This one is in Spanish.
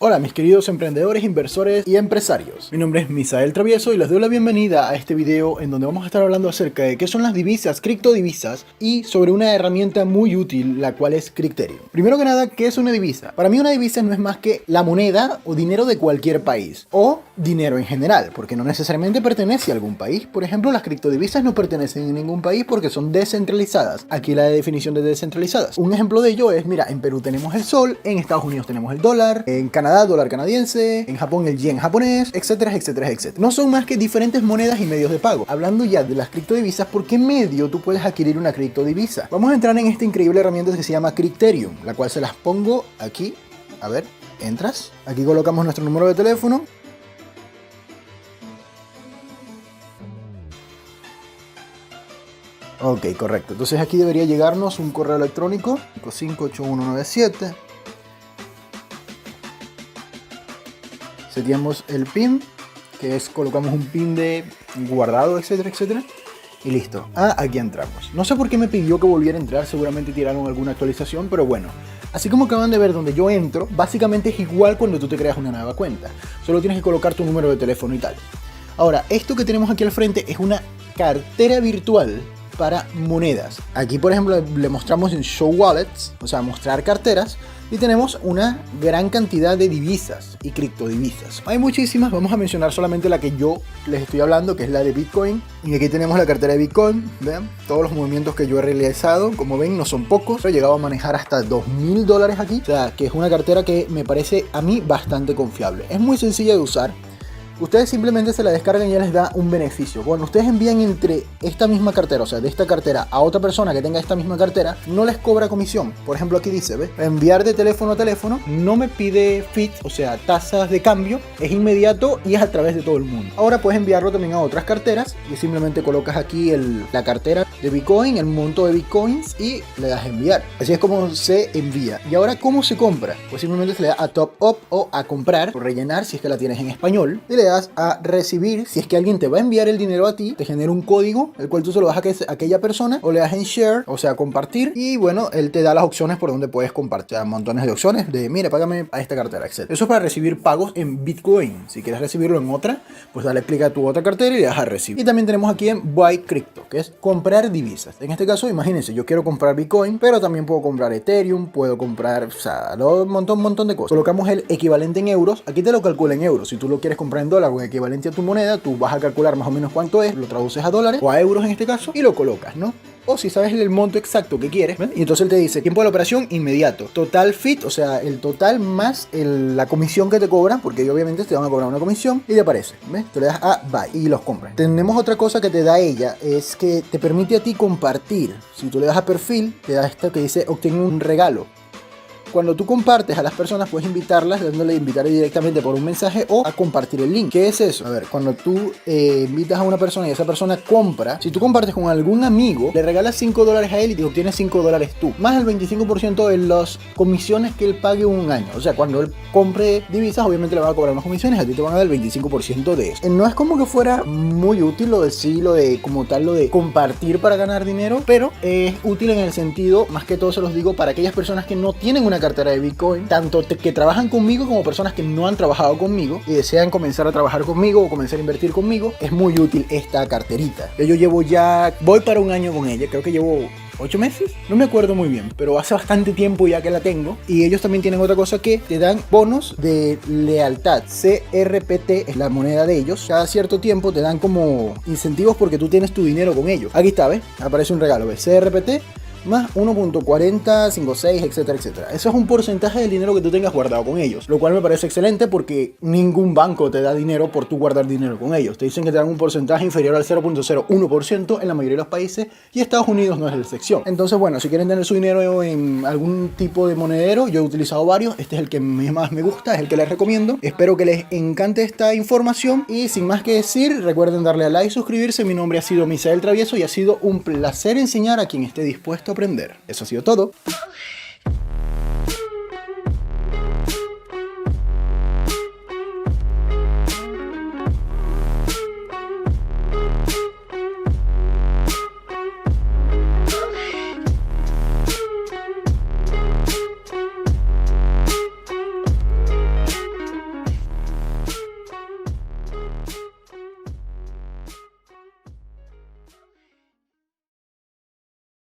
Hola mis queridos emprendedores, inversores y empresarios. Mi nombre es Misael Travieso y les doy la bienvenida a este video en donde vamos a estar hablando acerca de qué son las divisas, criptodivisas y sobre una herramienta muy útil, la cual es Crypterium. Primero que nada, ¿qué es una divisa? Para mí una divisa no es más que la moneda o dinero de cualquier país o dinero en general, porque no necesariamente pertenece a algún país. Por ejemplo, las criptodivisas no pertenecen a ningún país porque son descentralizadas. Aquí la definición de descentralizadas. Un ejemplo de ello es, mira, en Perú tenemos el sol, en Estados Unidos tenemos el dólar, en Canadá dólar canadiense, en Japón el yen japonés, etcétera, etcétera, etcétera. No son más que diferentes monedas y medios de pago. Hablando ya de las criptodivisas, ¿por qué medio tú puedes adquirir una criptodivisa? Vamos a entrar en esta increíble herramienta que se llama Crypterium, la cual se las pongo aquí. A ver, entras. Aquí colocamos nuestro número de teléfono. Ok, correcto. Entonces aquí debería llegarnos un correo electrónico 558197. Seteamos el PIN, que es colocamos un PIN de guardado, etcétera, etcétera. Y listo. Aquí entramos. No sé por qué me pidió que volviera a entrar, seguramente tiraron alguna actualización, pero bueno. Así como acaban de ver donde yo entro, básicamente es igual cuando tú te creas una nueva cuenta. Solo tienes que colocar tu número de teléfono y tal. Ahora, esto que tenemos aquí al frente es una cartera virtual para monedas. Aquí, por ejemplo, le mostramos en Show Wallets, o sea, mostrar carteras, y tenemos una gran cantidad de divisas y criptodivisas. Hay muchísimas, vamos a mencionar solamente la que yo les estoy hablando, que es la de Bitcoin. Y aquí tenemos la cartera de Bitcoin, vean, todos los movimientos que yo he realizado, como ven, no son pocos. He llegado a manejar hasta $2000 aquí, o sea, que es una cartera que me parece a mí bastante confiable. Es muy sencilla de usar. Ustedes simplemente se la descargan y ya les da un beneficio. Cuando ustedes envían entre esta misma cartera, o sea, de esta cartera a otra persona que tenga esta misma cartera, no les cobra comisión. Por ejemplo, aquí dice, ¿ves? Enviar de teléfono a teléfono, no me pide fees, o sea, tasas de cambio, es inmediato y es a través de todo el mundo. Ahora puedes enviarlo también a otras carteras y simplemente colocas aquí la cartera de Bitcoin, el monto de Bitcoins y le das a enviar. Así es como se envía. Y ahora, ¿cómo se compra? Pues simplemente se le da a top up o a comprar o rellenar si es que la tienes en español. Y le das a recibir, si es que alguien te va a enviar el dinero a ti, te genera un código, el cual tú se lo das a aquella persona, o le das en share, o sea, compartir, y bueno, él te da las opciones por donde puedes compartir, montones de opciones de, mire, págame a esta cartera, etc. Eso es para recibir pagos en Bitcoin. Si quieres recibirlo en otra, pues dale clic a tu otra cartera y le das a recibir. Y también tenemos aquí en Buy Crypto, que es comprar divisas. En este caso, imagínense, yo quiero comprar Bitcoin, pero también puedo comprar Ethereum, puedo comprar, o sea, un montón de cosas. Colocamos el equivalente en euros, aquí te lo calcula en euros. Si tú lo quieres comprar en dólar o equivalente a tu moneda, tú vas a calcular más o menos cuánto es, lo traduces a dólares o a euros en este caso y lo colocas, ¿no? O si sabes el monto exacto que quieres, ¿ves? Y entonces él te dice tiempo de la operación inmediato, total fit, o sea, el total más la comisión que te cobran, porque ellos obviamente te van a cobrar una comisión y te aparece, ¿ves? Tú le das a buy y los compras. Tenemos otra cosa que te da ella, es que te permite a ti compartir. Si tú le das a perfil, te da esto que dice obtener un regalo. Cuando tú compartes a las personas, puedes invitarlas dándole a invitar directamente por un mensaje o a compartir el link. ¿Qué es eso? A ver, cuando tú invitas a una persona y esa persona compra, si tú compartes con algún amigo, le regalas $5 a él y te obtienes $5 tú, más el 25% de las comisiones que él pague un año. O sea, cuando él compre divisas, obviamente le van a cobrar unas comisiones, a ti te van a dar el 25% de eso. No es como que fuera muy útil lo de como tal, lo de compartir para ganar dinero, pero es útil en el sentido, más que todo se los digo, para aquellas personas que no tienen una cartera de Bitcoin, tanto que trabajan conmigo como personas que no han trabajado conmigo y desean comenzar a trabajar conmigo o comenzar a invertir conmigo. Es muy útil esta carterita. Yo llevo ya, voy para un año con ella, creo que llevo 8 meses, no me acuerdo muy bien, pero hace bastante tiempo ya que la tengo. Y ellos también tienen otra cosa que te dan bonos de lealtad. CRPT es la moneda de ellos. Cada cierto tiempo te dan como incentivos porque tú tienes tu dinero con ellos. Aquí está, ¿ves? Aparece un regalo, ¿ves? CRPT más 1.4056, etcétera, etcétera. Eso es un porcentaje del dinero que tú tengas guardado con ellos, lo cual me parece excelente porque ningún banco te da dinero por tú guardar dinero con ellos. Te dicen que te dan un porcentaje inferior al 0.01% en la mayoría de los países y Estados Unidos no es la excepción. Entonces, bueno, si quieren tener su dinero en algún tipo de monedero, yo he utilizado varios, este es el que más me gusta, es el que les recomiendo. Espero que les encante esta información y sin más que decir, recuerden darle a like, suscribirse. Mi nombre ha sido Misael Travieso y ha sido un placer enseñar a quien esté dispuesto a aprender. Eso ha sido todo.